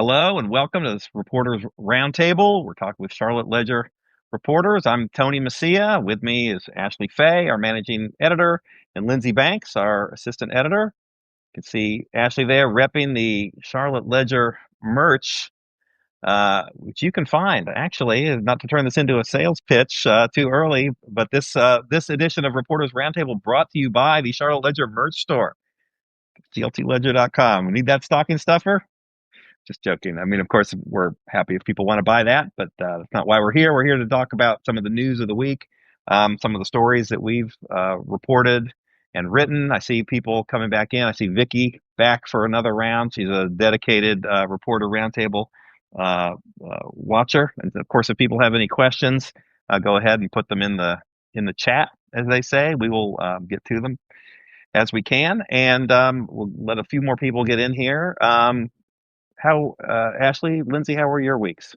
Hello and welcome to this Reporters Roundtable. We're talking with Charlotte Ledger reporters. I'm Tony Messia. With me is Ashley Fay, our managing editor, and Lindsay Banks, our assistant editor. You can see Ashley there repping the Charlotte Ledger merch, which you can find. Actually, not to turn this into a sales pitch too early, but this edition of Reporters Roundtable brought to you by the Charlotte Ledger merch store, cltledger.com. We need that stocking stuffer. Just joking. I mean, of course, we're happy if people want to buy that, but that's not why we're here. We're here to talk about some of the news of the week, some of the stories that we've reported and written. I see people coming back in. I see Vicky back for another round. She's a dedicated reporter roundtable watcher. And of course, if people have any questions, go ahead and put them in the chat, as they say. We will get to them as we can, and we'll let a few more people get in here. How, Ashley, Lindsay, how were your weeks?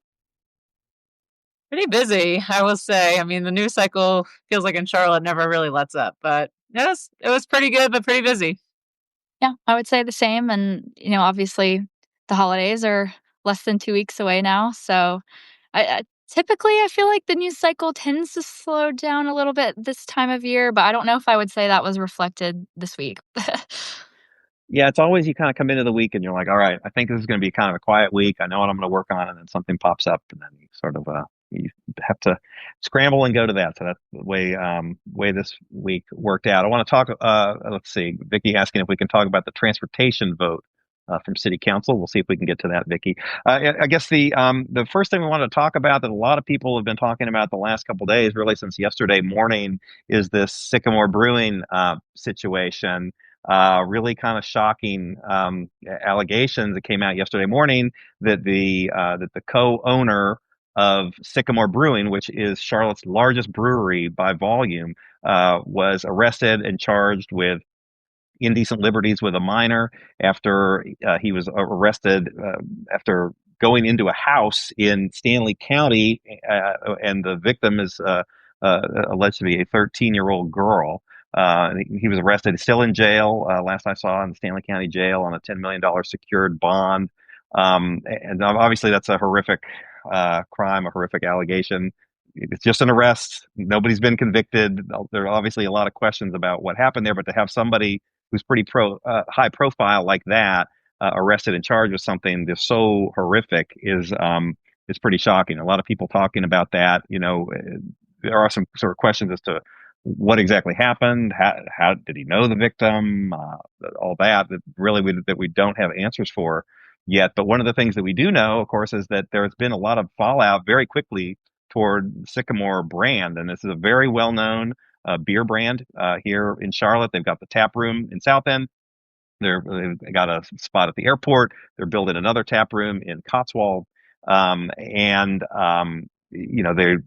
Pretty busy, I will say. I mean, the news cycle feels like in Charlotte never really lets up, but it was pretty good, but pretty busy. Yeah, I would say the same. And, obviously the holidays are less than 2 weeks away now. So I typically I feel like the news cycle tends to slow down a little bit this time of year, but I don't know if I would say that was reflected this week. Yeah, it's always you kind of come into the week and you're like, all right, I think this is going to be kind of a quiet week. I know what I'm going to work on, and then something pops up, and then you sort of you have to scramble and go to that. So that's the way this week worked out. I want to talk. Let's see, Vicky asking if we can talk about the transportation vote from City Council. We'll see if we can get to that, Vicky. I guess the first thing we want to talk about that a lot of people have been talking about the last couple of days, really since yesterday morning, is this Sycamore Brewing situation. Really kind of shocking allegations that came out yesterday morning that the co-owner of Sycamore Brewing, which is Charlotte's largest brewery by volume, was arrested and charged with indecent liberties with a minor after he was arrested after going into a house in Stanley County, and the victim is alleged to be a 13-year-old girl. He was arrested, still in jail, last I saw, in the Stanley County Jail on a $10 million secured bond. And obviously, that's a horrific crime, a horrific allegation. It's just an arrest. Nobody's been convicted. There are obviously a lot of questions about what happened there, but to have somebody who's pretty high profile like that arrested and charged with something that's so horrific is pretty shocking. A lot of people talking about that. There are some sort of questions as to what exactly happened. How did he know the victim? All that we don't have answers for yet. But one of the things that we do know, of course, is that there has been a lot of fallout very quickly toward Sycamore brand, and this is a very well-known beer brand here in Charlotte. They've got the tap room in South End. They've got a spot at the airport. They're building another tap room in Cotswold, and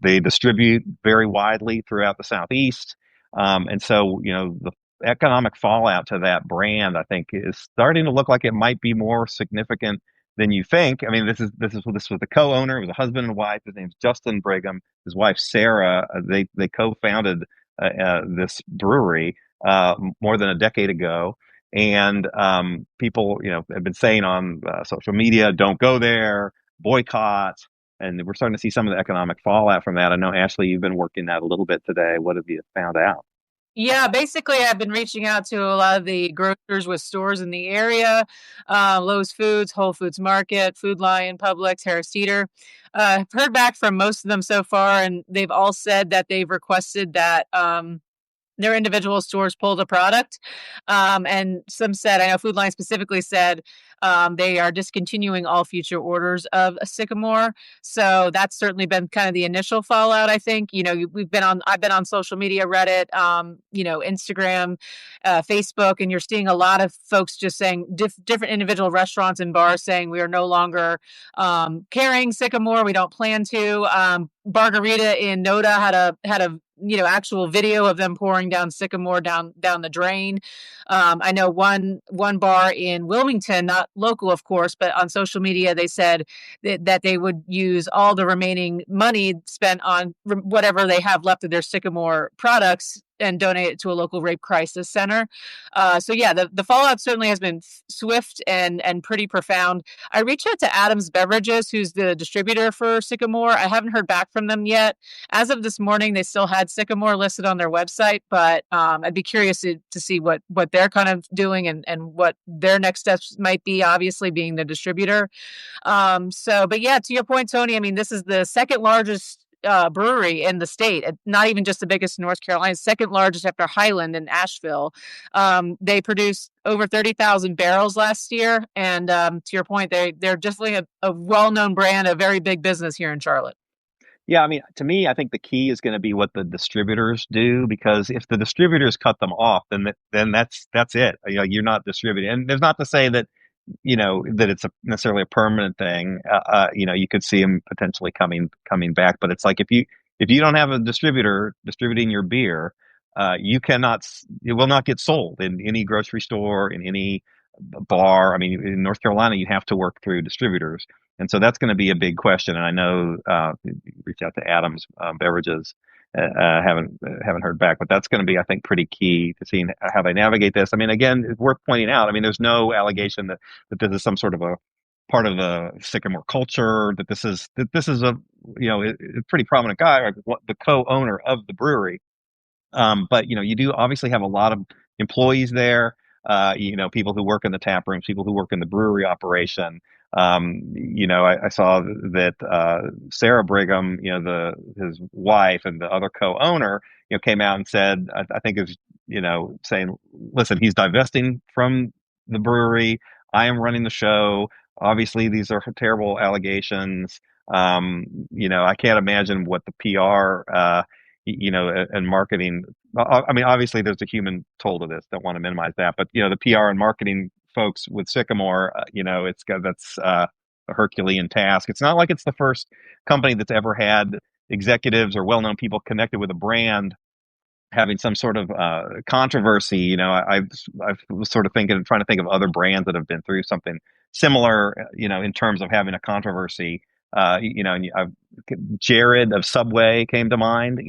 they distribute very widely throughout the Southeast, and so the economic fallout to that brand, I think, is starting to look like it might be more significant than you think. I mean, this was the co-owner. It was a husband and wife. His name's Justin Brigham. His wife Sarah. They co-founded this brewery more than a decade ago. And people, have been saying on social media, "Don't go there, boycott." And we're starting to see some of the economic fallout from that. I know, Ashley, you've been working that a little bit today. What have you found out? Yeah, basically, I've been reaching out to a lot of the grocers with stores in the area, Lowe's Foods, Whole Foods Market, Food Lion, Publix, Harris Teeter. I've heard back from most of them so far, and they've all said that they've requested that their individual stores pull the product. And some said, I know Food Line specifically said, they are discontinuing all future orders of a Sycamore. So that's certainly been kind of the initial fallout, I think. I've been on social media, Reddit, Instagram, Facebook, and you're seeing a lot of folks just saying different individual restaurants and bars saying we are no longer carrying Sycamore. We don't plan to. Bargarita in Noda had a actual video of them pouring down Sycamore down the drain. I know one bar in Wilmington, not local, of course, but on social media, they said that they would use all the remaining money spent on whatever they have left of their Sycamore products and donate it to a local rape crisis center. So yeah, the fallout certainly has been swift and pretty profound. I reached out to Adams Beverages, who's the distributor for Sycamore. I haven't heard back from them yet. As of this morning, they still had Sycamore listed on their website, but I'd be curious to see what they're kind of doing and what their next steps might be, obviously being the distributor. But yeah, to your point, Tony, I mean, this is the second largest brewery in the state, not even just the biggest in North Carolina, second largest after Highland in Asheville. They produced over 30,000 barrels last year. And to your point, they're definitely a well-known brand, a very big business here in Charlotte. Yeah, I mean, to me, I think the key is going to be what the distributors do, because if the distributors cut them off, then that's it. You know, you're not distributing. And there's not to say that that it's necessarily a permanent thing. You could see them potentially coming back, but it's like if you don't have a distributor distributing your beer, it will not get sold in any grocery store, in any bar. I mean, in North Carolina, you have to work through distributors, and so that's going to be a big question. And I know reach out to Adams Beverages. Haven't heard back, but that's going to be, I think, pretty key to seeing how they navigate this. I mean, again, it's worth pointing out. I mean, there's no allegation that this is some sort of a part of the Sycamore culture. That this is a a pretty prominent guy, like the co-owner of the brewery. But you do obviously have a lot of employees there. People who work in the tap rooms, people who work in the brewery operation. I saw that Sarah Brigham, his wife and the other co-owner, came out and said, I think is, saying, listen, he's divesting from the brewery. I am running the show. Obviously, these are terrible allegations. I can't imagine what the PR, and marketing. I mean, obviously, there's a human toll to this. Don't want to minimize that, but the PR and marketing folks with Sycamore, that's a Herculean task. It's not like it's the first company that's ever had executives or well-known people connected with a brand having some sort of controversy. I was sort of trying to think of other brands that have been through something similar, in terms of having a controversy. Jared of Subway came to mind,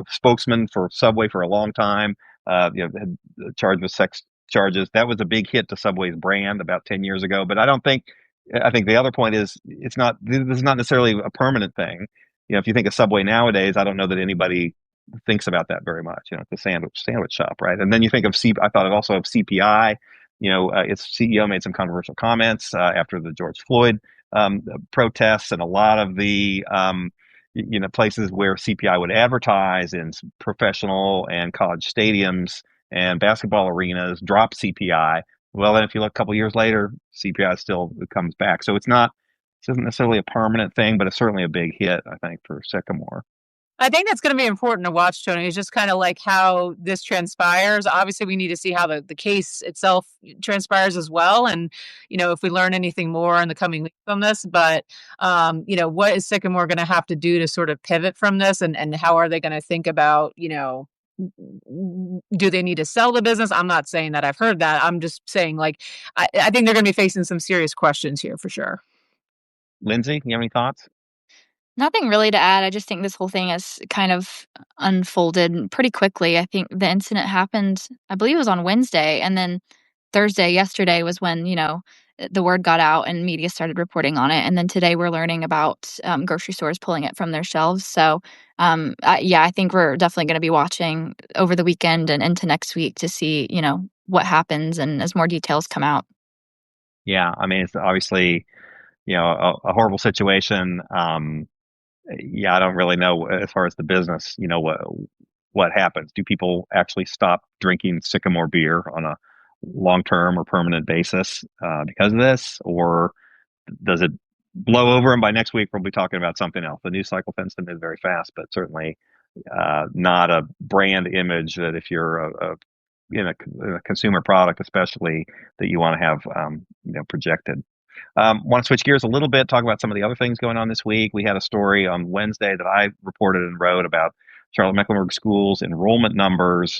spokesman for Subway for a long time, had charged with sex charges. That was a big hit to Subway's brand about 10 years ago. But I think the other point is this is not necessarily a permanent thing. If you think of Subway nowadays, I don't know that anybody thinks about that very much. It's a sandwich shop, right? And then you think of I thought also of CPI. Its CEO made some controversial comments after the George Floyd protests, and a lot of the places where CPI would advertise in professional and college stadiums and basketball arenas drop CPI. Well, then if you look a couple of years later, CPI still comes back. So it isn't necessarily a permanent thing, but it's certainly a big hit, I think, for Sycamore. I think that's going to be important to watch, Tony. It's just kind of like how this transpires. Obviously, we need to see how the case itself transpires as well. And, if we learn anything more in the coming weeks on this, but, what is Sycamore going to have to do to sort of pivot from this? And how are they going to think about, do they need to sell the business? I'm not saying that I've heard that. I'm just saying, like, I think they're going to be facing some serious questions here for sure. Lindsay, you have any thoughts? Nothing really to add. I just think this whole thing has kind of unfolded pretty quickly. I think the incident happened, I believe it was on Wednesday, and then yesterday was when, the word got out and media started reporting on it. And then today we're learning about grocery stores pulling it from their shelves. So, I think we're definitely going to be watching over the weekend and into next week to see, what happens and as more details come out. Yeah, I mean, it's obviously, a horrible situation. I don't really know as far as the business, what happens. Do people actually stop drinking Sycamore beer on a long-term or permanent basis because of this? Or does it blow over and by next week we'll be talking about something else? The news cycle tends to move very fast, but certainly not a brand image that if you're in a consumer product, especially, that you want to have projected. Want to switch gears a little bit, talk about some of the other things going on this week. We had a story on Wednesday that I reported and wrote about Charlotte-Mecklenburg Schools enrollment numbers.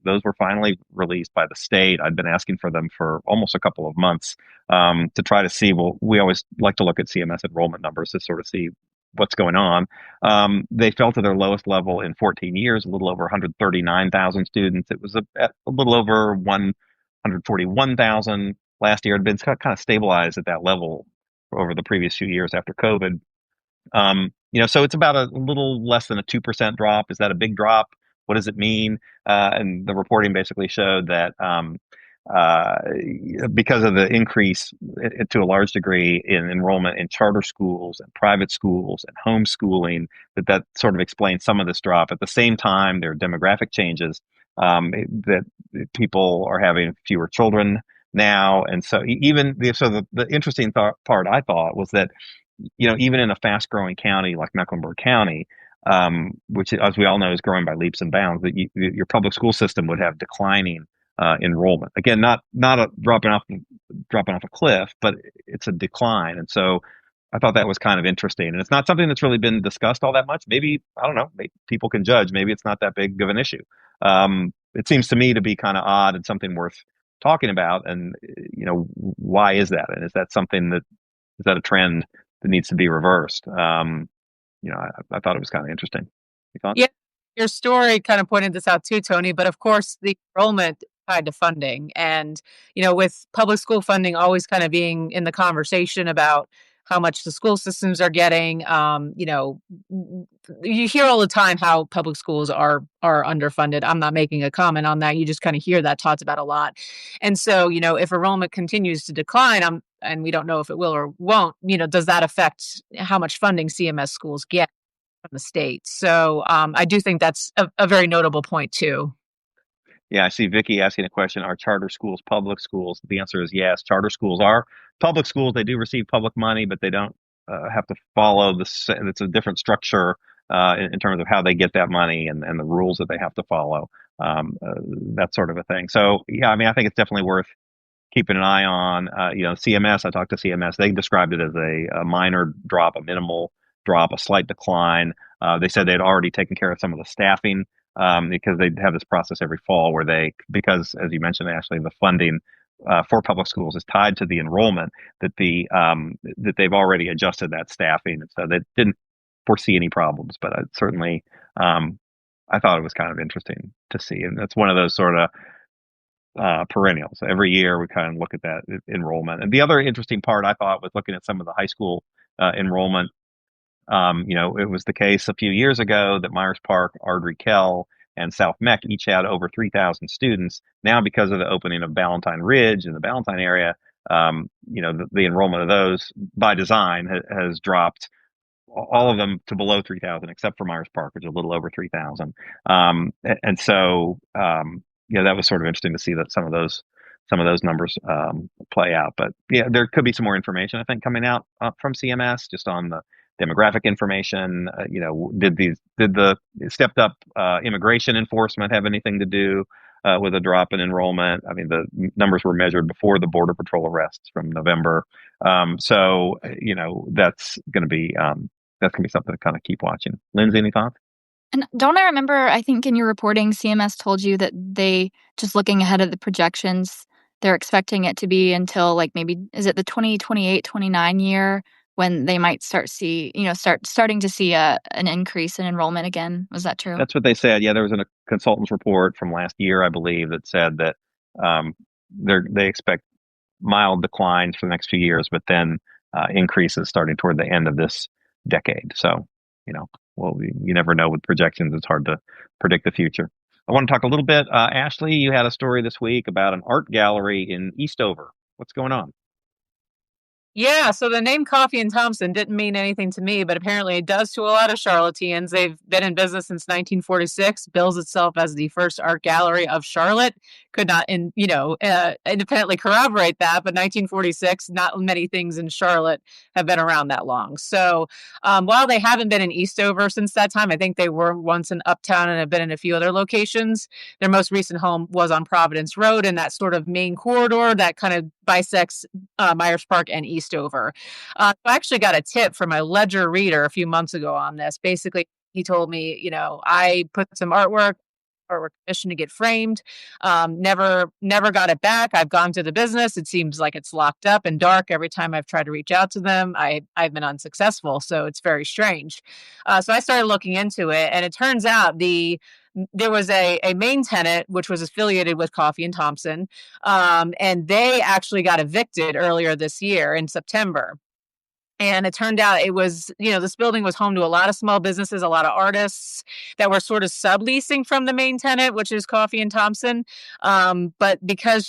Those were finally released by the state. I'd been asking for them for almost a couple of months to try to see. Well, we always like to look at CMS enrollment numbers to sort of see what's going on. They fell to their lowest level in 14 years, a little over 139,000 students. It was a little over 141,000 last year. It had been kind of stabilized at that level over the previous few years after COVID. So it's about a little less than a 2% drop. Is that a big drop? What does it mean? And the reporting basically showed that uh, because of the increase to a large degree in enrollment in charter schools and private schools and homeschooling, that sort of explains some of this drop. At the same time, there are demographic changes, that people are having fewer children now. And so the interesting part I thought was that, even in a fast growing county like Mecklenburg County, which, as we all know, is growing by leaps and bounds, that your public school system would have declining enrollment. Again, not a dropping off a cliff, but it's a decline. And so I thought that was kind of interesting. And it's not something that's really been discussed all that much. Maybe, I don't know, maybe people can judge. Maybe it's not that big of an issue. It seems to me to be kind of odd and something worth talking about. And, why is that? And is that a trend that needs to be reversed? I thought it was kind of interesting. You thought? Yeah, your story kind of pointed this out too, Tony. But of course, the enrollment is tied to funding, and with public school funding always kind of being in the conversation about how much the school systems are getting. You hear all the time how public schools are underfunded. I'm not making a comment on that. You just kind of hear that talked about a lot. And so, if enrollment continues to decline, and we don't know if it will or won't, does that affect how much funding CMS schools get from the state? So I do think that's a very notable point too. Yeah, I see Vicky asking a question. Are charter schools public schools? The answer is yes. Charter schools are public schools. They do receive public money, but they don't have to follow it's a different structure in terms of how they get that money and the rules that they have to follow, that sort of a thing. So, yeah, I mean, I think it's definitely worth keeping an eye on. CMS, I talked to CMS. They described it as a minor drop, a minimal drop, a slight decline. They said they'd already taken care of some of the staffing, because they have this process every fall where because as you mentioned, Ashley, the funding for public schools is tied to the enrollment, that they've already adjusted that staffing, and so they didn't foresee any problems. But certainly, I thought it was kind of interesting to see, and that's one of those sort of perennials. Every year we kind of look at that enrollment. And the other interesting part I thought was looking at some of the high school enrollment. It was the case a few years ago that Myers Park, Ardrey-Kell, and South Meck each had over 3,000 students. Now, because of the opening of Ballantyne Ridge in the Ballantyne area, the enrollment of those by design has dropped, all of them to below 3,000, except for Myers Park, which is a little over 3,000. And so, that was sort of interesting to see that some of those numbers play out. But yeah, there could be some more information, I think, coming out from CMS just on the demographic information. Did the stepped up immigration enforcement have anything to do with a drop in enrollment? I mean, the numbers were measured before the Border Patrol arrests from November. So that's going to be something to kind of keep watching. Lindsay, any thoughts? And don't I remember, I think in your reporting, CMS told you that they, just looking ahead of the projections, they're expecting it to be until maybe, is it the 2028-29 year when they might starting to see an increase in enrollment again? Was that true? That's what they said. Yeah, there was a consultant's report from last year, I believe, that said that they expect mild declines for the next few years, but then increases starting toward the end of this decade. So, you never know with projections. It's hard to predict the future. I want to talk a little bit. Ashley, you had a story this week about an art gallery in Eastover. What's going on? Yeah, so the name Coffey and Thompson didn't mean anything to me, but apparently it does to a lot of Charlotteans. They've been in business since 1946, bills itself as the first art gallery of Charlotte. Could not, independently corroborate that, but 1946, not many things in Charlotte have been around that long. So while they haven't been in Eastover since that time, I think they were once in Uptown and have been in a few other locations. Their most recent home was on Providence Road in that sort of main corridor that kind of bisects Myers Park and Eastover. I actually got a tip from a Ledger reader a few months ago on this. Basically, he told me, I put some artwork artwork commission to get framed. Never got it back. I've gone to the business. It seems like it's locked up and dark. Every time I've tried to reach out to them, I've been unsuccessful. So it's very strange. So I started looking into it, and it turns out there was a main tenant which was affiliated with Coffey and Thompson, and they actually got evicted earlier this year in September. And it turned out it was, this building was home to a lot of small businesses, a lot of artists that were sort of subleasing from the main tenant, which is Coffey and Thompson. But because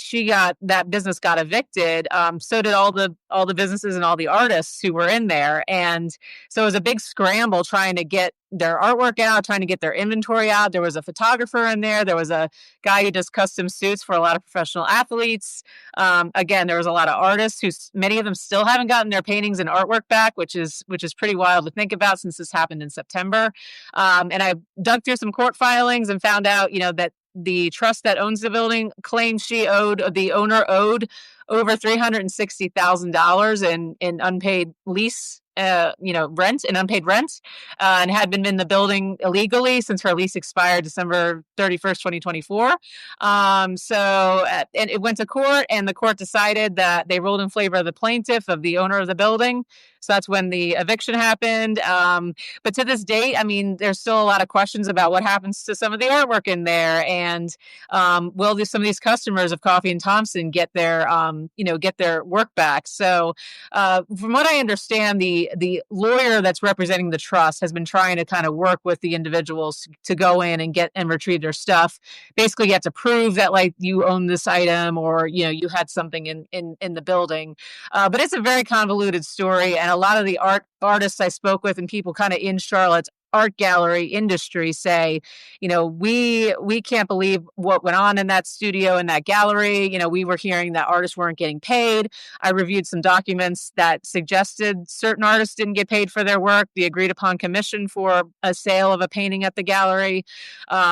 that business got evicted, so did all the businesses and all the artists who were in there. And so it was a big scramble trying to get their artwork out, trying to get their inventory out. There was a photographer in there. There was a guy who does custom suits for a lot of professional athletes. Again, there was a lot of artists who many of them still haven't gotten their paintings and artwork back, which is pretty wild to think about since this happened in September. And I dug through some court filings and found out, that the trust that owns the building claims the owner owed over $360,000 in unpaid lease, rent and unpaid rent, and had been in the building illegally since her lease expired December 31st, 2024. And it went to court, and the court decided that they ruled in favor of the plaintiff, of the owner of the building. So that's when the eviction happened. But to this date, there's still a lot of questions about what happens to some of the artwork in there, and will some of these customers of Coffey and Thompson get their work back? So from what I understand, the lawyer that's representing the trust has been trying to kind of work with the individuals to go in and get and retrieve their stuff. Basically, you have to prove that you own this item, or you had something in the building. But it's a very convoluted story, and a lot of the artists I spoke with and people kind of in Charlotte's art gallery industry say, we can't believe what went on in that studio, in that gallery. We were hearing that artists weren't getting paid. I reviewed some documents that suggested certain artists didn't get paid for their work, the agreed upon commission for a sale of a painting at the gallery.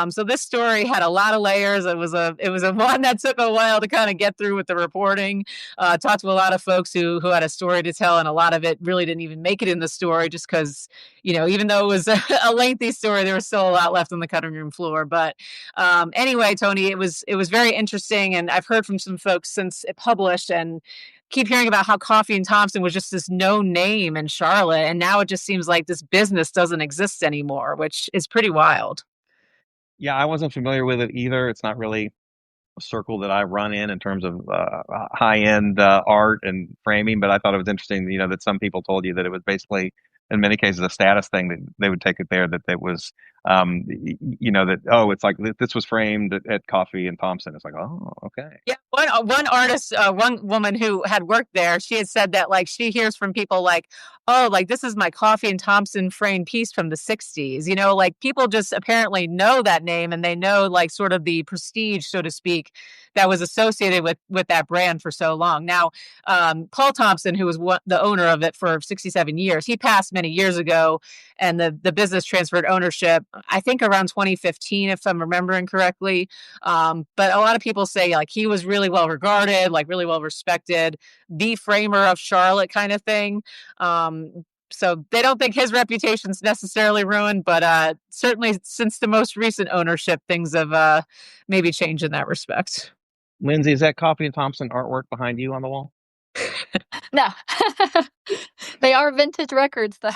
So this story had a lot of layers. It was a one that took a while to kind of get through with the reporting. Talked to a lot of folks who had a story to tell, and a lot of it really didn't even make it in the story, just because, even though it was a lengthy story, there was still a lot left on the cutting room floor. But anyway, Tony, it was very interesting, and I've heard from some folks since it published, and keep hearing about how Coffey and Thompson was just this known name in Charlotte, and now it just seems like this business doesn't exist anymore, which is pretty wild. Yeah, I wasn't familiar with it either. It's not really a circle that I run in terms of high-end art and framing, but I thought it was interesting, that some people told you that it was basically, in many cases, a status thing, that they would take it there, that it was, that, oh, it's like this was framed at Coffey and Thompson. It's like, oh, okay. Yeah, one artist, one woman who had worked there, she had said that she hears from people oh, this is my Coffey and Thompson framed piece from the 60s. People just apparently know that name, and they know sort of the prestige, so to speak, that was associated with that brand for so long. Now, Paul Thompson, who was the owner of it for 67 years, he passed many years ago, and the business transferred ownership, I think around 2015, if I'm remembering correctly. But a lot of people say he was really well regarded, really well respected, the framer of Charlotte kind of thing. So they don't think his reputation's necessarily ruined, but certainly since the most recent ownership, things have maybe changed in that respect. Lindsay, is that Coffey and Thompson artwork behind you on the wall? No. They are vintage records, though.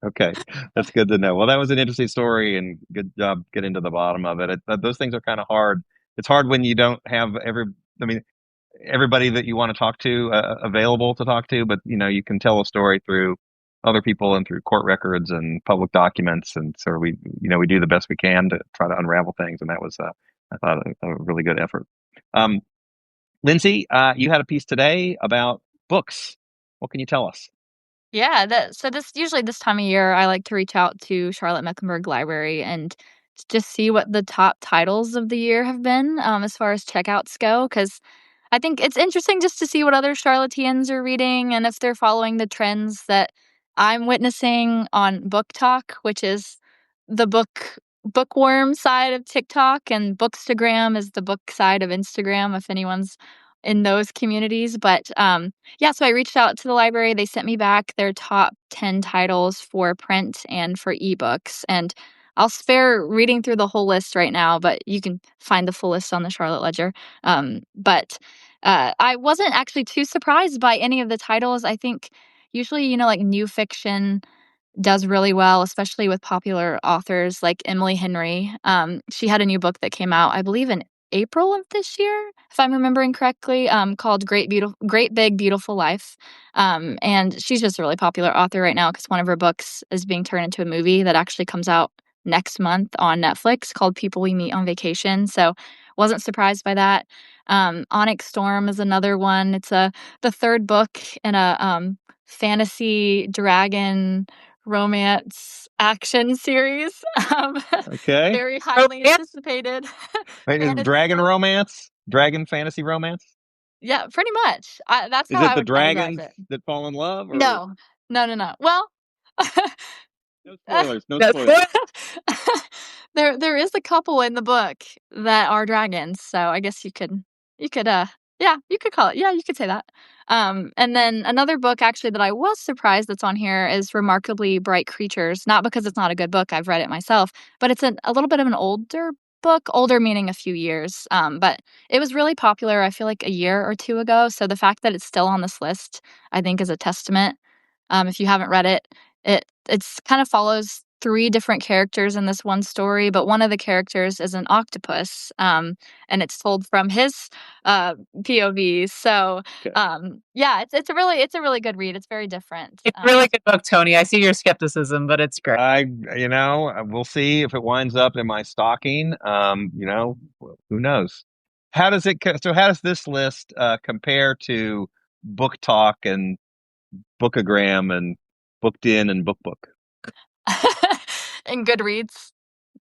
Okay, that's good to know. Well, that was an interesting story, and good job getting to the bottom of it. Those things are kind of hard. It's hard when you don't have everybody that you want to talk to available to talk to, but you can tell a story through other people and through court records and public documents, and so we do the best we can to try to unravel things, and that was I thought a really good effort. Lindsay, you had a piece today about books. What can you tell us? Yeah, so usually this time of year, I like to reach out to Charlotte-Mecklenburg Library and just see what the top titles of the year have been, as far as checkouts go, because I think it's interesting just to see what other Charlotteans are reading and if they're following the trends that I'm witnessing on Book Talk, which is the bookworm side of TikTok, and Bookstagram is the book side of Instagram, if anyone's in those communities. But so I reached out to the library. They sent me back their top 10 titles for print and for ebooks. And I'll spare reading through the whole list right now, but you can find the full list on the Charlotte Ledger. But I wasn't actually too surprised by any of the titles. I think usually, like new fiction does really well, especially with popular authors like Emily Henry. She had a new book that came out, I believe, in April of this year, if I'm remembering correctly, called Great Big Beautiful Life. And she's just a really popular author right now because one of her books is being turned into a movie that actually comes out next month on Netflix called People We Meet on Vacation. So wasn't surprised by that. Onyx Storm is another one. It's the third book in a fantasy dragon romance action series. Okay. Very highly anticipated. Wait, is dragon romance? Dragon fantasy romance? Yeah, pretty much. That's Is how it I the would categorize dragons it. that fall in love? Or... No. Well, No spoilers. No That's spoilers. there is a couple in the book that are dragons, so I guess you could yeah, you could call it. Yeah, you could say that. And then another book actually that I was surprised that's on here is Remarkably Bright Creatures. Not because it's not a good book, I've read it myself, but it's a little bit of an older book, older meaning a few years. But it was really popular, I feel like a year or two ago. So the fact that it's still on this list, I think is a testament. If you haven't read it, it's kind of follows three different characters in this one story, but one of the characters is an octopus, and it's told from his POV. So, Okay. yeah, it's a really good read. It's very different. It's a really good book, Tony. I see your skepticism, but it's great. We'll see if it winds up in my stocking. Who knows? How does how does this list compare to Book Talk and Bookagram and Booked In and BookBook? And Goodreads.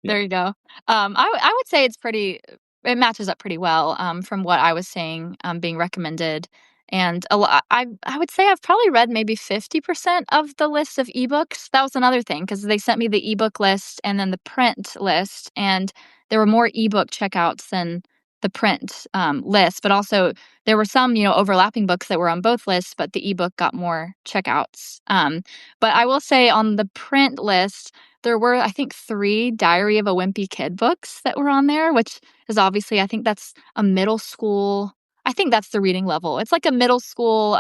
Yeah. There you go. I would say it matches up pretty well, from what I was saying, being recommended. And I would say I've probably read maybe 50% of the list of ebooks. That was another thing because they sent me the ebook list and then the print list, and there were more ebook checkouts than the print list. But also there were some, overlapping books that were on both lists, but the ebook got more checkouts. But I will say on the print list, there were, I think, 3 Diary of a Wimpy Kid books that were on there, which is obviously, I think that's a middle school. I think that's the reading level. It's like a middle school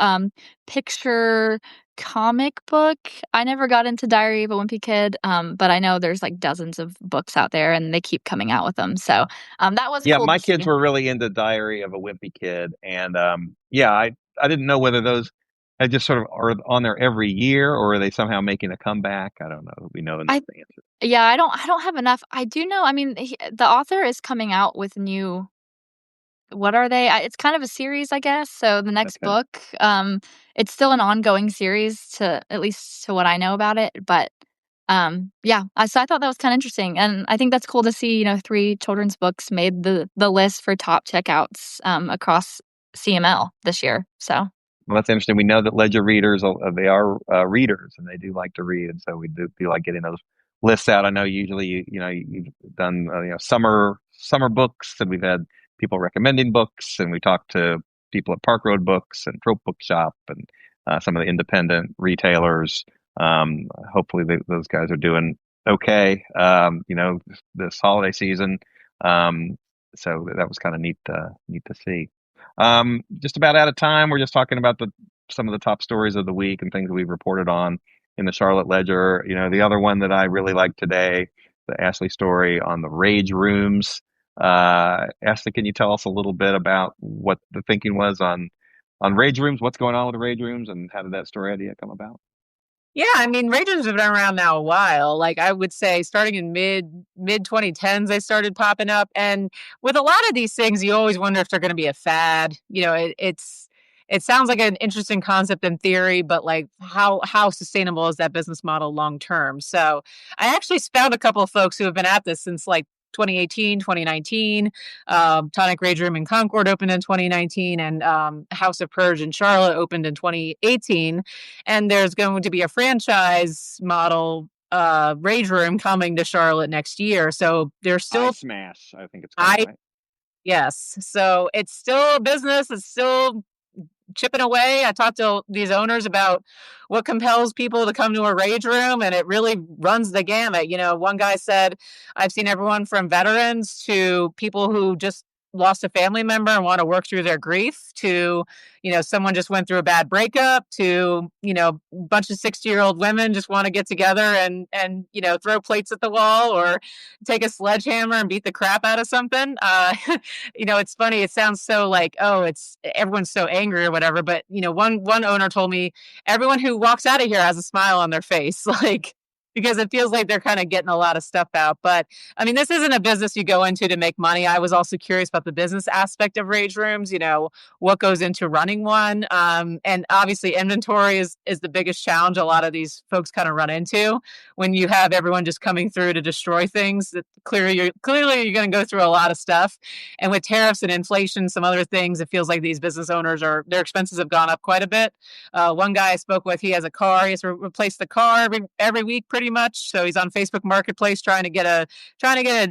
picture comic book. I never got into Diary of a Wimpy Kid, but I know there's like dozens of books out there and they keep coming out with them. So that was cool. My kids were really into Diary of a Wimpy Kid. And I didn't know whether those I just sort of are on there every year, or are they somehow making a comeback? I don't know. We know enough to answer. Yeah, I don't have enough. I do know. I mean, the author is coming out with new. What are they? It's kind of a series, I guess. So the next book, it's still an ongoing series to at least to what I know about it. But yeah, so I thought that was kind of interesting, and I think that's cool to see. 3 children's books made the list for top checkouts across CML this year. So. Well, that's interesting. We know that Ledger readers, they are readers, and they do like to read, and so we do feel like getting those lists out. I know usually you've done summer books, and we've had people recommending books, and we talked to people at Park Road Books and Trope Bookshop and some of the independent retailers. Hopefully those guys are doing okay. This holiday season. So that was kind of neat to see. Just about out of time. We're just talking about some of the top stories of the week and things that we've reported on in the Charlotte Ledger. The other one that I really liked today, the Ashley story on the rage rooms. Ashley, can you tell us a little bit about what the thinking was on rage rooms? What's going on with the rage rooms, and how did that story idea come about? Yeah, I mean, rage rooms have been around now a while. Like I would say, starting in mid 2010s, they started popping up. And with a lot of these things, you always wonder if they're going to be a fad. It sounds like an interesting concept in theory, but like how sustainable is that business model long term? So I actually found a couple of folks who have been at this since like 2018, 2019. Tonic Rage Room in Concord opened in 2019, and House of Purge in Charlotte opened in 2018. And there's going to be a franchise model Rage Room coming to Charlotte next year. So there's still Smash, I think it's called, right? Yes. So it's still a business. It's still chipping away. I talked to these owners about what compels people to come to a rage room, and it really runs the gamut. One guy said, I've seen everyone from veterans to people who just lost a family member and want to work through their grief to, someone just went through a bad breakup to, a bunch of 60-year-old women just want to get together and, throw plates at the wall or take a sledgehammer and beat the crap out of something. It's funny. It sounds so like, oh, it's everyone's so angry or whatever. But, one owner told me everyone who walks out of here has a smile on their face, like, because it feels like they're kind of getting a lot of stuff out. But I mean, this isn't a business you go into to make money. I was also curious about the business aspect of rage rooms, what goes into running one. And obviously inventory is the biggest challenge a lot of these folks kind of run into when you have everyone just coming through to destroy things. That clearly you're going to go through a lot of stuff. And with tariffs and inflation, some other things, it feels like these business owners their expenses have gone up quite a bit. One guy I spoke with, he has a car. He has to replace the car every week pretty much. So he's on Facebook Marketplace trying to get a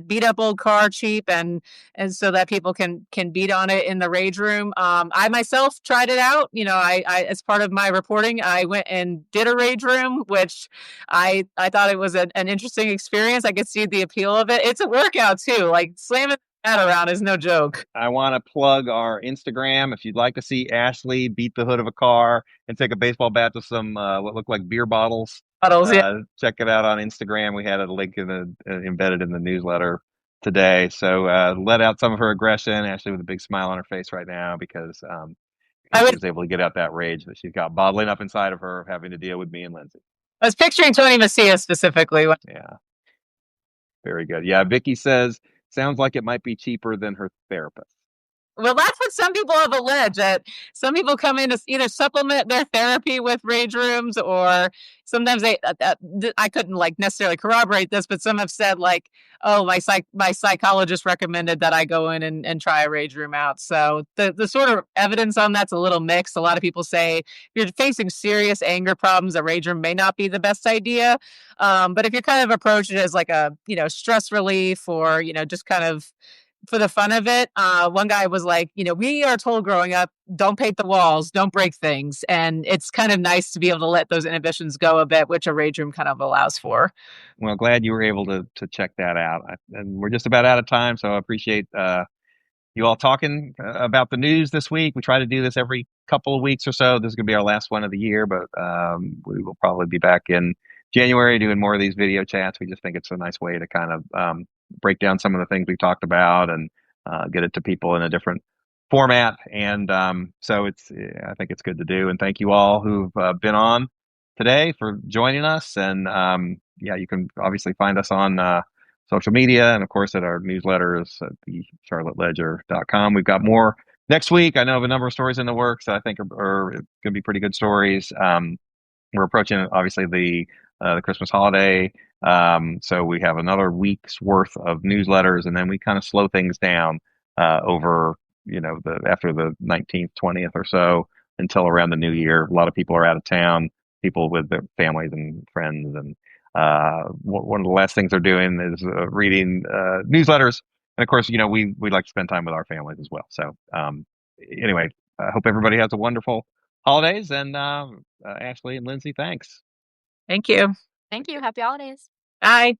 beat up old car cheap and so that people can beat on it in the rage room. I myself tried it out. I as part of my reporting, I went and did a rage room, which I thought it was an interesting experience. I could see the appeal of it. It's a workout too. Like slamming that around is no joke. I want to plug our Instagram. If you'd like to see Ashley beat the hood of a car and take a baseball bat to some what look like beer bottles, Yeah. check it out on Instagram. We had a link embedded in the newsletter today. So let out some of her aggression. Ashley with a big smile on her face right now because she was able to get out that rage that she's got bottling up inside of her, having to deal with me and Lindsay. I was picturing Tony Macias specifically. Yeah. Very good. Yeah, Vicky says, sounds like it might be cheaper than her therapist. Well, that's what some people have alleged, that some people come in to either supplement their therapy with rage rooms, or sometimes I couldn't necessarily corroborate this, but some have said oh, my psychologist recommended that I go in and try a rage room out. So the sort of evidence on that's a little mixed. A lot of people say if you're facing serious anger problems, a rage room may not be the best idea. But if you're kind of approaching it as like a, stress relief or, just kind of for the fun of it. One guy was like, we are told growing up, don't paint the walls, don't break things. And it's kind of nice to be able to let those inhibitions go a bit, which a rage room kind of allows for. Well, glad you were able to check that out. And we're just about out of time, so I appreciate you all talking about the news this week. We try to do this every couple of weeks or so. This is going to be our last one of the year, but we will probably be back in January doing more of these video chats. We just think it's a nice way to kind of break down some of the things we talked about and get it to people in a different format. And so I think it's good to do. And thank you all who've been on today for joining us. And you can obviously find us on social media and of course at our newsletters at the charlotteledger.com. We've got more next week. I know of a number of stories in the works that I think are going to be pretty good stories. We're approaching obviously the Christmas holiday. So we have another week's worth of newsletters, and then we kind of slow things down over, after the 19th, 20th or so until around the new year. A lot of people are out of town, people with their families and friends. And one of the last things they're doing is reading newsletters. And of course, we like to spend time with our families as well. So anyway, I hope everybody has a wonderful holidays. And Ashley and Lindsay, thanks. Thank you. Thank you. Happy holidays. Bye.